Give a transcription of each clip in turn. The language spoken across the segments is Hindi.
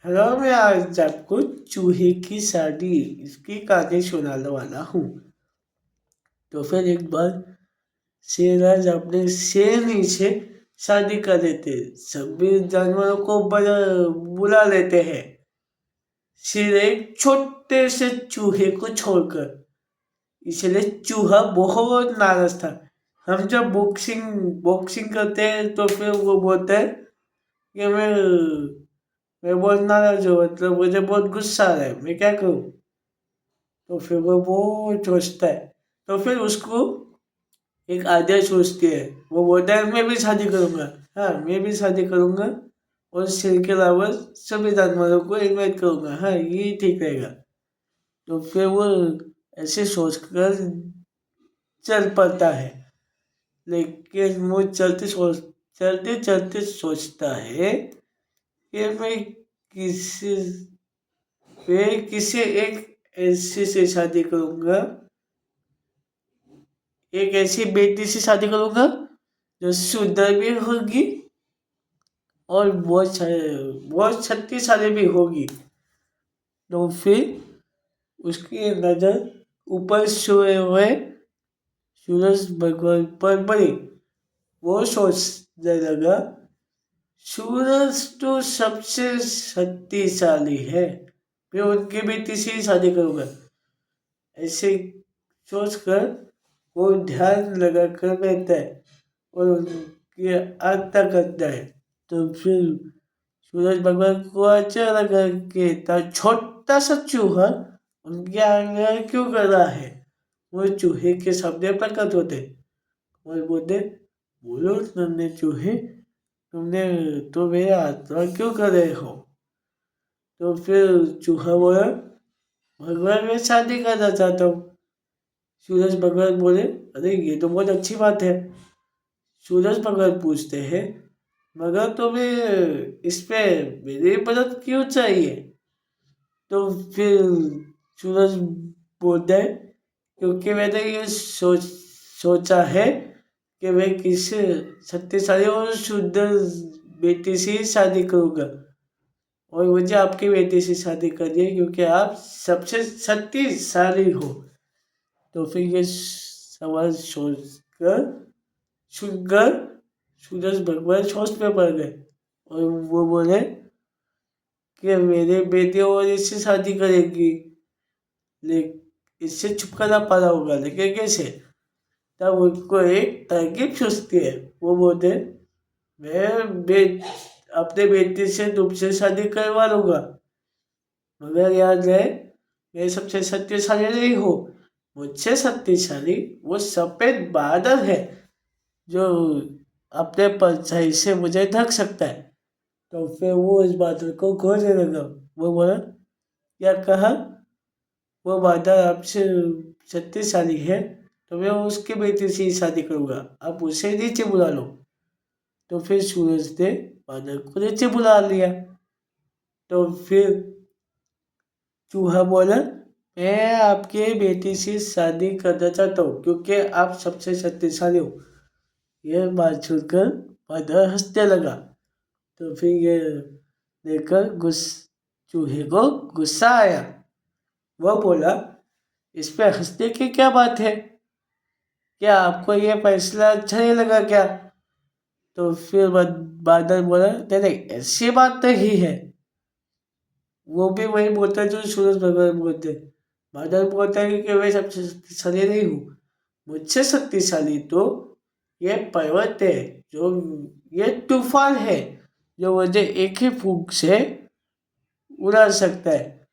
हेलो, मैं आज आपको चूहे की शादी इसकी कहानी सुनाने वाला हूँ। तो फिर एक बार शेरराज अपने शेरनी से शादी कर देते। सभी जानवरों को बुला लेते हैं, शेर एक छोटे से चूहे को छोड़कर। इसलिए चूहा बहुत नाराज था। हम जब बॉक्सिंग बॉक्सिंग करते हैं तो फिर वो बोलते हैं कि मैं बहुत नाराज हूँ, मतलब मुझे बहुत गुस्सा आ रहा है, मैं क्या करूँ। तो फिर वो बहुत सोचता है। तो फिर उसको एक आइडिया सोचती है। वो बोलता है मैं भी शादी करूँगा। हाँ, मैं भी शादी करूँगा और शेर के अलावा सभी जानवरों को इनवाइट करूँगा। हाँ, ये ठीक रहेगा। तो फिर वो ऐसे सोचकर चल पड़ता है। लेकिन वो चलते चलते सोचता है कि मैं किसी एक ऐसे से शादी करूँगा, एक ऐसी बेटी से शादी करूँगा जो सुंदर भी होगी और बहुत शक्तिशाली भी होगी। तो फिर उसकी नज़र ऊपर सोए हुए सूरज भगवान पर पड़ी। वो सोचने लगा, सूरज तो सबसे शक्तिशाली है, मैं उनकी बेटी से ही शादी करूँगा। ऐसे सोचकर वो ध्यान लगाकर बैठता है और उनकी आज्ञा करता है। तो फिर सूरज भगवान को अच्छा लगा कि इतना छोटा सा चूहा उनके आगे क्यों कर रहा है। वो चूहे के सामने प्रकट होते और बोलते, बोलो नन्हे चूहे, तुमने तो मेरे आत्मा क्यों कर रहे हो। तो फिर चूहा बोला, भगवान मैं शादी करना चाहता हूँ। सूरज भगवान बोले, अरे ये तो बहुत अच्छी बात है। सूरज भगवान पूछते हैं, मगर तुम्हें इस पे मेरी मदद क्यों चाहिए। तो फिर सूरज बोलता है, क्योंकि मैंने ये सोचा है कि मैं किस शक्तिशाली और सुंदर बेटी से शादी करूँगा और मुझे आपकी बेटी से शादी करनी है क्योंकि आप सबसे शक्तिशाली हो। तो फिर ये सवाल सुनकर सूरज भगवान सोच में पड़ गए और वो बोले कि मेरे बेटे और इससे शादी करेगी, लेकिन इससे छुटकारा पाना होगा, लेकिन कैसे। तब उनको एक तरकीब सोचती है। वो बोलते, मैं अपने बेटे से तुमसे शादी करवा लूंगा, मगर याद रहे मैं सबसे शक्तिशाली नहीं हूँ। मुझसे शक्तिशाली वो सफेद बादल है जो अपने परछाई से मुझे ढक सकता है। तो फिर वो इस बादल को खोजने लगा। वो बोला, क्या कहा, वो बादल आपसे शक्तिशाली है तो मैं उसके बेटे से ही शादी करूँगा, आप उसे नीचे बुला लो। तो फिर सूरज ने बादल को नीचे बुला लिया। तो फिर चूहा बोला, मैं आपके बेटी से शादी करना चाहता हूँ क्योंकि आप सबसे शक्तिशाली हो। यह बात सुनकर बादल हंसने लगा। तो फिर ये देखकर चूहे को गुस्सा आया। वह बोला, इस पे हंसने की क्या बात है, क्या आपको यह फैसला अच्छा नहीं लगा क्या। तो फिर बादल बोला, नहीं नहीं, ऐसी बात नहीं है। वो भी वही बोलता है जो सूरज भगवान बोलते हैं। बादल बोलता है कि मैं सबसे शक्तिशाली नहीं हूँ, मुझसे शक्तिशाली तो ये पर्वत है, जो ये तूफान है जो मुझे एक ही फूंक से उड़ा सकता है।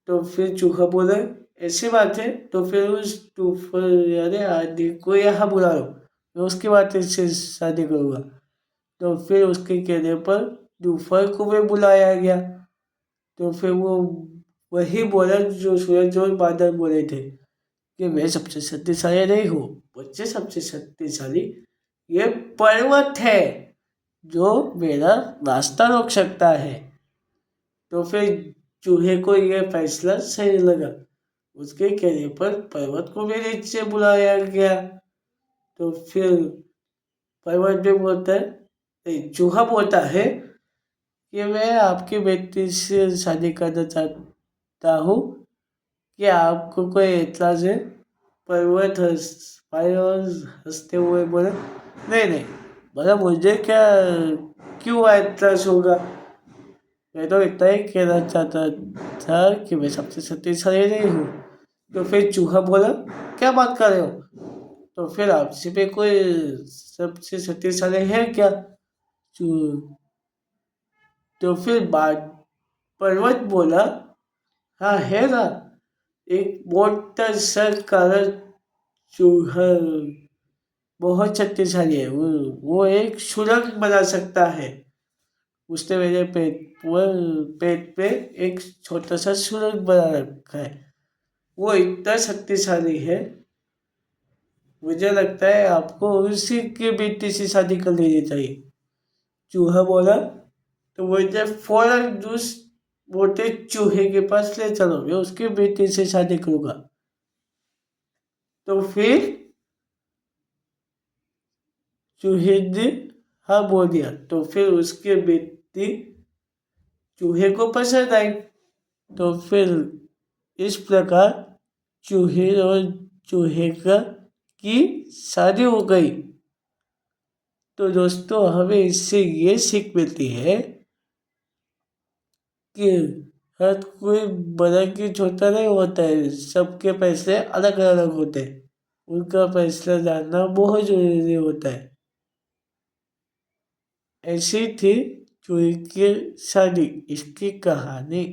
तो फिर चूहा बोला, ऐसी बात है तो फिर उस तूफान यानी आंधी को यहाँ बुला लो, मैं उसकी बात से शादी करूँगा। तो फिर उसके कहने पर तूफान को भी बुलाया गया। तो फिर वो वही बोला जो सूरज और बादल बोले थे कि मैं सबसे शक्तिशाली नहीं हूँ, मुझसे सबसे शक्तिशाली ये पर्वत है जो मेरा रास्ता रोक सकता है। तो फिर चूहे को यह फैसला सही लगा। उसके कहने पर पर्वत को भी नीचे बुलाया गया। तो फिर पर्वत भी बोलता है, चूहा बोलता है कि मैं आपकी बेटी से शादी करना चाहता हूँ, कि आपको कोई एतराज है? पर्वत पाए और हंसते हुए बोला, नहीं नहीं। बोला, मुझे क्या, क्यों एतराज होगा? मैं तो इतना ही कहना चाहता था कि मैं सबसे शक्तिशाली नहीं हूँ। तो फिर चूहा बोला, क्या बात कर रहे हो? तो फिर आपसे पे कोई सबसे शक्तिशाली है क्या? चू तो फिर बात पर्वत बोला, हाँ है ना, एक मोटा सर काला चूहा बहुत शक्तिशाली है। वो एक सुरंग बना सकता है। उसने मेरे पेट पे एक छोटा सा सुरंग बना रखा है। वो इतना शक्तिशाली है, मुझे लगता है आपको उसी की बेटी से शादी कर लेनी चाहिए। चूहा बोला, तो मुझे फौरन उस मोटे चूहे के पास ले चलो, मैं उसकी बेटी से शादी करूंगा। तो फिर चूहे ने हाँ बोल दिया। तो फिर उसकी बेटी चूहे को पसंद आई। तो फिर इस प्रकार चूहे और चूहे का की शादी हो गई। तो दोस्तों, हमें इससे ये सीख मिलती है कि हर कोई बड़ा कि छोटा नहीं होता है, सबके फैसले अलग अलग होते हैं। उनका फैसला जानना बहुत जरूरी होता है। ऐसी थी चूहे की शादी, इसकी कहानी।